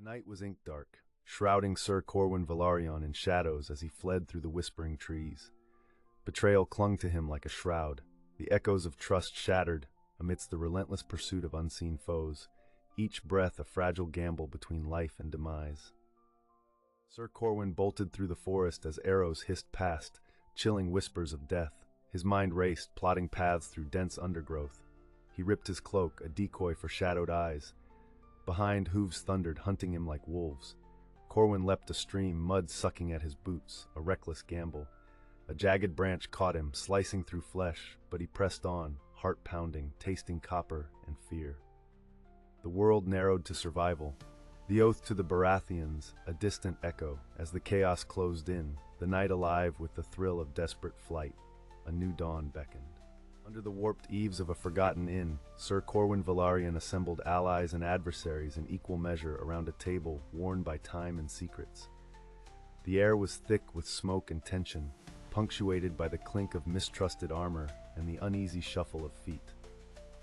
night was ink dark, shrouding Sir Corwin Velaryon in shadows as he fled through the whispering trees. Betrayal clung to him like a shroud, the echoes of trust shattered amidst the relentless pursuit of unseen foes, each breath a fragile gamble between life and demise. Sir Corwin bolted through the forest as arrows hissed past, chilling whispers of death. His mind raced, plotting paths through dense undergrowth. He ripped his cloak, a decoy for shadowed eyes. Behind, hooves thundered, hunting him like wolves. Corwin leapt a stream, mud sucking at his boots, a reckless gamble. A jagged branch caught him, slicing through flesh, but he pressed on, heart pounding, tasting copper and fear. The world narrowed to survival. The oath to the Baratheons, a distant echo, as the chaos closed in, the night alive with the thrill of desperate flight. A new dawn beckoned. Under the warped eaves of a forgotten inn, Sir Corwin Velaryon assembled allies and adversaries in equal measure around a table worn by time and secrets. The air was thick with smoke and tension, punctuated by the clink of mistrusted armor and the uneasy shuffle of feet.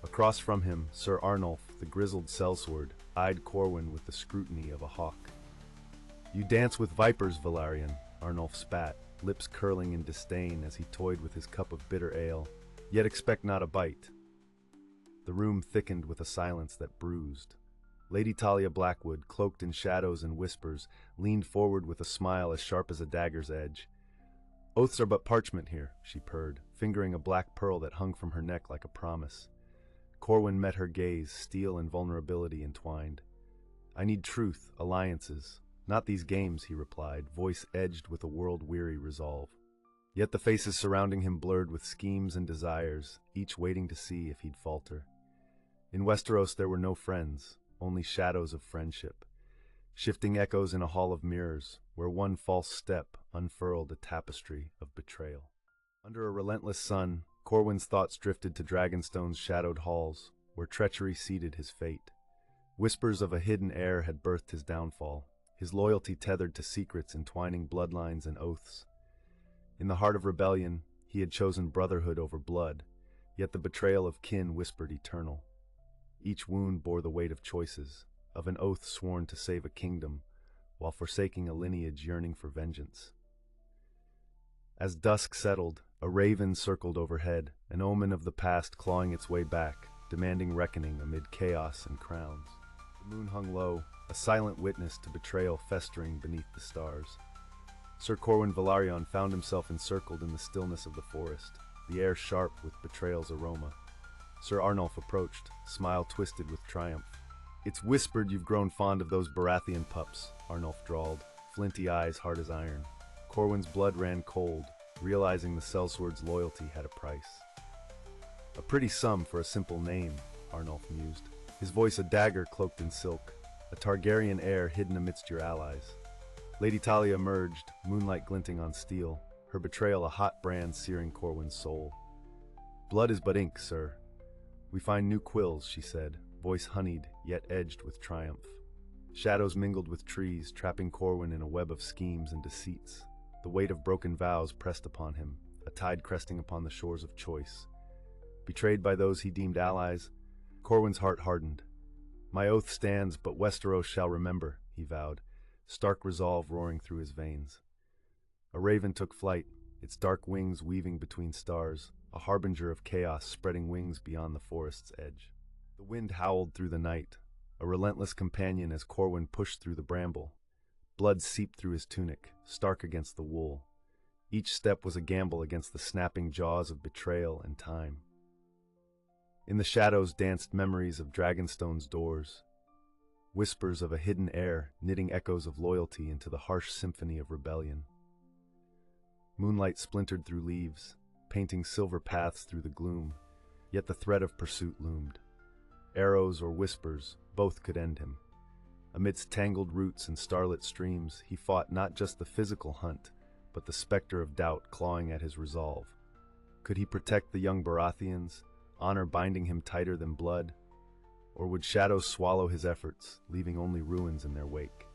Across from him, Sir Arnulf, the grizzled sellsword, eyed Corwin with the scrutiny of a hawk. "You dance with vipers, Velaryon," Arnulf spat, lips curling in disdain as he toyed with his cup of bitter ale. "Yet expect not a bite." The room thickened with a silence that bruised. Lady Talia Blackwood, cloaked in shadows and whispers, leaned forward with a smile as sharp as a dagger's edge. "Oaths are but parchment here," she purred, fingering a black pearl that hung from her neck like a promise. Corwin met her gaze, steel and vulnerability entwined. "I need truth, alliances, not these games," he replied, voice edged with a world-weary resolve. Yet the faces surrounding him blurred with schemes and desires, each waiting to see if he'd falter. In Westeros there were no friends, only shadows of friendship, shifting echoes in a hall of mirrors, where one false step unfurled a tapestry of betrayal. Under a relentless sun, Corwin's thoughts drifted to Dragonstone's shadowed halls, where treachery seeded his fate. Whispers of a hidden heir had birthed his downfall, his loyalty tethered to secrets entwining bloodlines and oaths. In the heart of rebellion, he had chosen brotherhood over blood, yet the betrayal of kin whispered eternal. Each wound bore the weight of choices, of an oath sworn to save a kingdom, while forsaking a lineage yearning for vengeance. As dusk settled, a raven circled overhead, an omen of the past clawing its way back, demanding reckoning amid chaos and crowns. The moon hung low, a silent witness to betrayal festering beneath the stars. Sir Corwin Velaryon found himself encircled in the stillness of the forest, the air sharp with betrayal's aroma. Sir Arnulf approached, smile twisted with triumph. "It's whispered you've grown fond of those Baratheon pups," Arnulf drawled, flinty eyes hard as iron. Corwin's blood ran cold, realizing the sellsword's loyalty had a price. "A pretty sum for a simple name," Arnulf mused, his voice a dagger cloaked in silk, a Targaryen heir hidden amidst your allies. Lady Talia emerged, moonlight glinting on steel, her betrayal a hot brand searing Corwin's soul. "Blood is but ink, sir. We find new quills," she said, voice honeyed, yet edged with triumph. Shadows mingled with trees, trapping Corwin in a web of schemes and deceits. The weight of broken vows pressed upon him, a tide cresting upon the shores of choice. Betrayed by those he deemed allies, Corwin's heart hardened. "My oath stands, but Westeros shall remember," he vowed, stark resolve roaring through his veins. A raven took flight, its dark wings weaving between stars, a harbinger of chaos spreading wings beyond the forest's edge. The wind howled through the night, a relentless companion as Corwin pushed through the bramble. Blood seeped through his tunic, stark against the wool. Each step was a gamble against the snapping jaws of betrayal and time. In the shadows danced memories of Dragonstone's doors, whispers of a hidden heir knitting echoes of loyalty into the harsh symphony of rebellion. Moonlight splintered through leaves, painting silver paths through the gloom, yet the threat of pursuit loomed. Arrows or whispers, both could end him. Amidst tangled roots and starlit streams, he fought not just the physical hunt, but the specter of doubt clawing at his resolve. Could he protect the young Baratheons, honor binding him tighter than blood? Or would shadows swallow his efforts, leaving only ruins in their wake?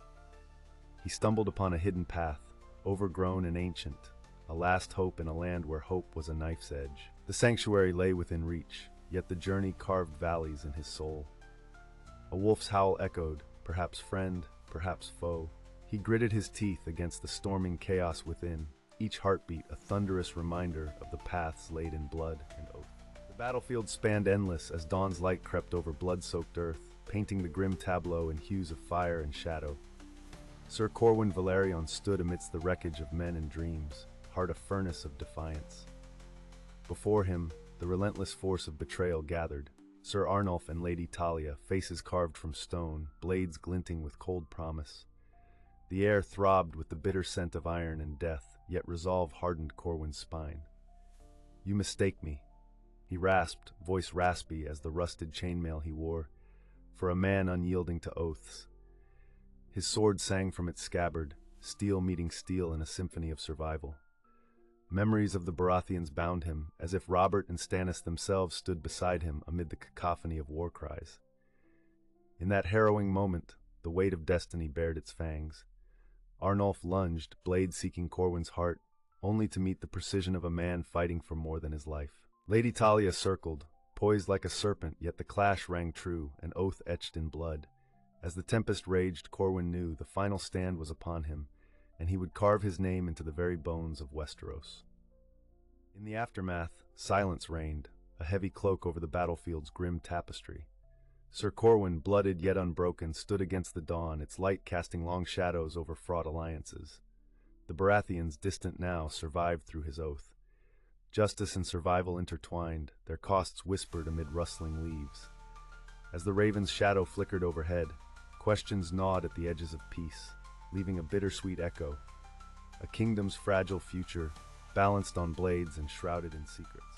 He stumbled upon a hidden path, overgrown and ancient, a last hope in a land where hope was a knife's edge. The sanctuary lay within reach, yet the journey carved valleys in his soul. A wolf's howl echoed, perhaps friend, perhaps foe. He gritted his teeth against the storming chaos within, each heartbeat a thunderous reminder of the paths laid in blood and oath. The battlefield spanned endless as dawn's light crept over blood-soaked earth, painting the grim tableau in hues of fire and shadow. Sir Corwin Velaryon stood amidst the wreckage of men and dreams, heart a furnace of defiance. Before him, the relentless force of betrayal gathered, Sir Arnulf and Lady Talia, faces carved from stone, blades glinting with cold promise. The air throbbed with the bitter scent of iron and death, yet resolve hardened Corwin's spine. "You mistake me," he rasped, voice raspy as the rusted chainmail he wore, for a man unyielding to oaths. His sword sang from its scabbard, steel meeting steel in a symphony of survival. Memories of the Baratheons bound him, as if Robert and Stannis themselves stood beside him amid the cacophony of war cries. In that harrowing moment, the weight of destiny bared its fangs. Arnulf lunged, blade seeking Corwin's heart, only to meet the precision of a man fighting for more than his life. Lady Talia circled, poised like a serpent, yet the clash rang true, an oath etched in blood. As the tempest raged, Corwin knew the final stand was upon him, and he would carve his name into the very bones of Westeros. In the aftermath, silence reigned, a heavy cloak over the battlefield's grim tapestry. Sir Corwin, blooded yet unbroken, stood against the dawn, its light casting long shadows over fraught alliances. The Baratheons, distant now, survived through his oath. Justice and survival intertwined, their costs whispered amid rustling leaves. As the raven's shadow flickered overhead, questions gnawed at the edges of peace, leaving a bittersweet echo. A kingdom's fragile future, balanced on blades and shrouded in secrets.